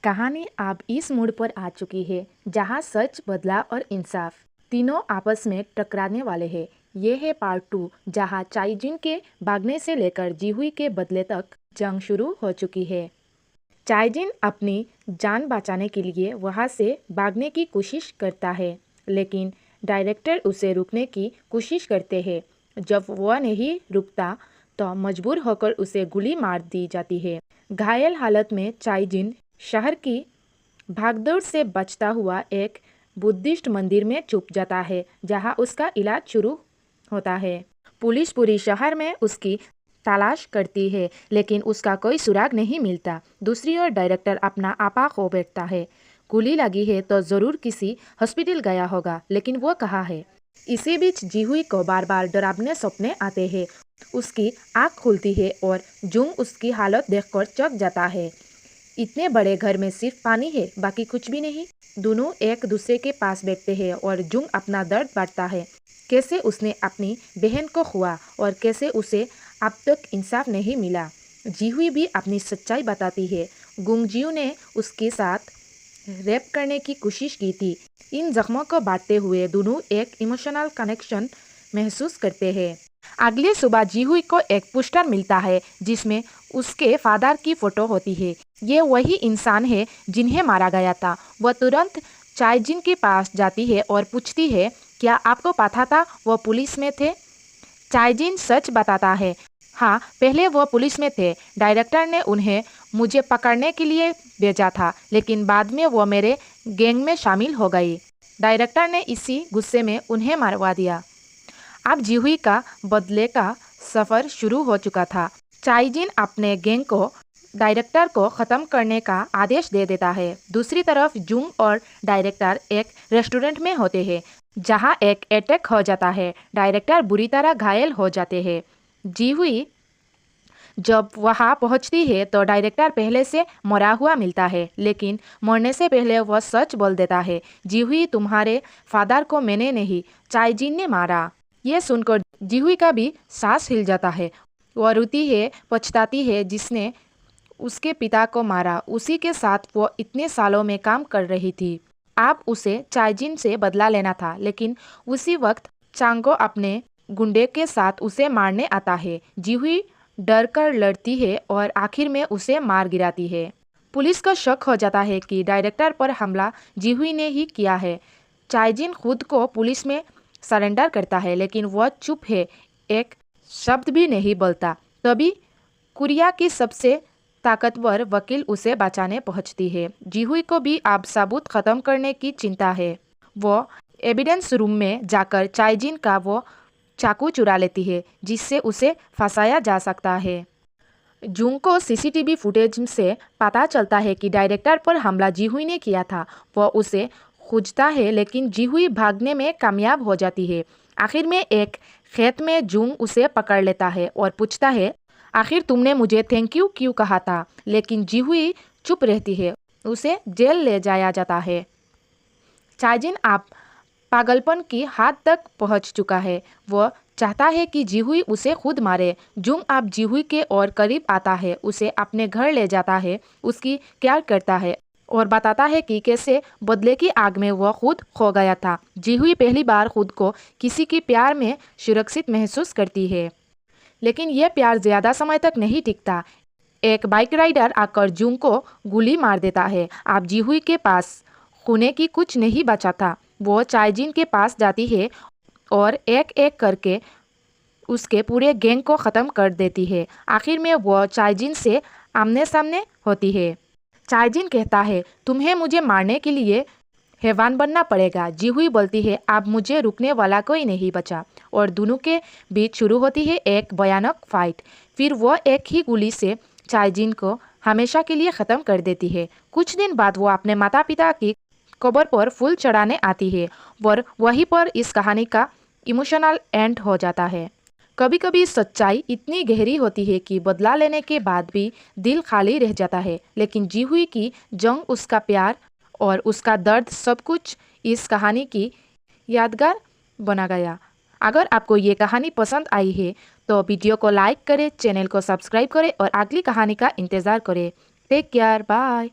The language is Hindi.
कहानी अब इस मोड़ पर आ चुकी है जहां सच, बदला और इंसाफ तीनों आपस में टकराने वाले हैं। ये है पार्ट 2 जहां चाइजिन के भागने से लेकर जीहुई के बदले तक जंग शुरू हो चुकी है। चाइजिन अपनी जान बचाने के लिए वहां से भागने की कोशिश करता है, लेकिन डायरेक्टर उसे रोकने की कोशिश करते हैं। जब वह नहीं रुकता तो मजबूर होकर उसे गोली मार दी जाती है। घायल हालत में चाइजिन शहर की भागदौड़ से बचता हुआ एक बुद्धिस्ट मंदिर में छुप जाता है, जहां उसका इलाज शुरू होता है। पुलिस पूरी शहर में उसकी तलाश करती है, लेकिन उसका कोई सुराग नहीं मिलता। दूसरी ओर डायरेक्टर अपना आपा खो बैठता है। गोली लगी है तो जरूर किसी हॉस्पिटल गया होगा, लेकिन वो कहाँ है? इसी बीच जीहुई को बार बार डरावने सपने आते हैं। उसकी आँख खुलती है और जुंग उसकी हालत देखकर चौंक जाता है। इतने बड़े घर में सिर्फ पानी है, बाकी कुछ भी नहीं। दोनों एक दूसरे के पास बैठते हैं और जुंग अपना दर्द बांटता है। कैसे उसने अपनी बहन को खोया और कैसे उसे अब तक इंसाफ नहीं मिला। जीहुई भी अपनी सच्चाई बताती है। गुंगजियो ने उसके साथ रेप करने की कोशिश की थी। इन जख्मों को बांटते हुए दोनों एक इमोशनल कनेक्शन महसूस करते हैं। अगली सुबह जीहुई को एक पोस्टर मिलता है जिसमें उसके फादर की फोटो होती है। ये वही इंसान है जिन्हें मारा गया था। वह तुरंत चाइजिन के पास जाती है और पूछती है, क्या आपको पता था वो पुलिस में थे? चाइजिन सच बताता है, हाँ, पहले वो पुलिस में थे। डायरेक्टर ने उन्हें मुझे पकड़ने के लिए भेजा था, लेकिन बाद में वो मेरे गैंग में शामिल हो गई। डायरेक्टर ने इसी गुस्से में उन्हें मरवा दिया। अब जीहुई का बदले का सफ़र शुरू हो चुका था। चाइजिन अपने गैंग को डायरेक्टर को ख़त्म करने का आदेश दे देता है। दूसरी तरफ जुंग और डायरेक्टर एक रेस्टोरेंट में होते हैं, जहां एक अटैक हो जाता है। डायरेक्टर बुरी तरह घायल हो जाते हैं। जीहुई जब वहां पहुंचती है तो डायरेक्टर पहले से मरा हुआ मिलता है, लेकिन मरने से पहले वह सच बोल देता है, जीहुई, तुम्हारे फादर को मैंने नहीं, चाइजिन ने मारा। यह सुनकर जीहुई का भी सांस हिल जाता है। वह रोती है, पछताती है जिसने उसके पिता को मारा। उसी के साथ वो इतने सालों में काम कर रही थी। अब उसे चाइजिन से बदला लेना था, लेकिन उसी वक्त चांगो अपने गुंडे के साथ उसे मारने आता है। जीहुई डर कर लड़ती है और आखिर में उसे मार गिराती है। पुलिस को शक हो जाता है कि डायरेक्टर पर हमला जीहुई ने ही किया है। चाइजिन खुद को पुलिस में सरेंडर करता है, लेकिन वह चुप है, एक शब्द भी नहीं बोलता। तभी कोरिया की सबसे ताकतवर वकील उसे बचाने पहुंचती है। जीहुई को भी अब सबूत खत्म करने की चिंता है। वो एविडेंस रूम में जाकर चाइजिन का वो चाकू चुरा लेती है जिससे उसे फंसाया जा सकता है। जुंग को सीसीटीवी फुटेज से पता चलता है कि डायरेक्टर पर हमला जीहुई ने किया था। वह उसे खोजता है, लेकिन जीहुई भागने में कामयाब हो जाती है। आखिर में एक खेत में जुंग उसे पकड़ लेता है और पूछता है, आखिर तुमने मुझे थैंक यू क्यों कहा था? लेकिन जीहुई चुप रहती है। उसे जेल ले जाया जाता है। चाइजिन अब पागलपन की हद तक पहुंच चुका है। वह चाहता है कि जीहुई उसे खुद मारे। जुंग अब जीहुई के और करीब आता है, उसे अपने घर ले जाता है, उसकी केयर करता है और बताता है कि कैसे बदले की आग में वह खुद खो गया था। जीहुई पहली बार खुद को किसी के प्यार में सुरक्षित महसूस करती है, लेकिन यह प्यार ज़्यादा समय तक नहीं टिकता। एक बाइक राइडर आकर जुंग को गोली मार देता है। अब जीहुई के पास खोने की कुछ नहीं बचा था। वो चाइजिन के पास जाती है और एक एक करके उसके पूरे गैंग को ख़त्म कर देती है। आखिर में वो चाइजिन से आमने सामने होती है। चाइजिन कहता है, तुम्हें मुझे मारने के लिए हैवान बनना पड़ेगा। जीहुई बोलती है, अब मुझे रुकने वाला कोई नहीं बचा। और दोनों के बीच शुरू होती है एक भयानक फाइट। फिर वो एक ही गोली से चाइजिन को हमेशा के लिए ख़त्म कर देती है। कुछ दिन बाद वो अपने माता पिता की कब्र पर फूल चढ़ाने आती है और वहीं पर इस कहानी का इमोशनल एंड हो जाता है। कभी कभी सच्चाई इतनी गहरी होती है कि बदला लेने के बाद भी दिल खाली रह जाता है, लेकिन जीहुई की जंग, उसका प्यार और उसका दर्द, सब कुछ इस कहानी की यादगार बना गया। अगर आपको ये कहानी पसंद आई है तो वीडियो को लाइक करें, चैनल को सब्सक्राइब करें और अगली कहानी का इंतज़ार करें। Take care, bye.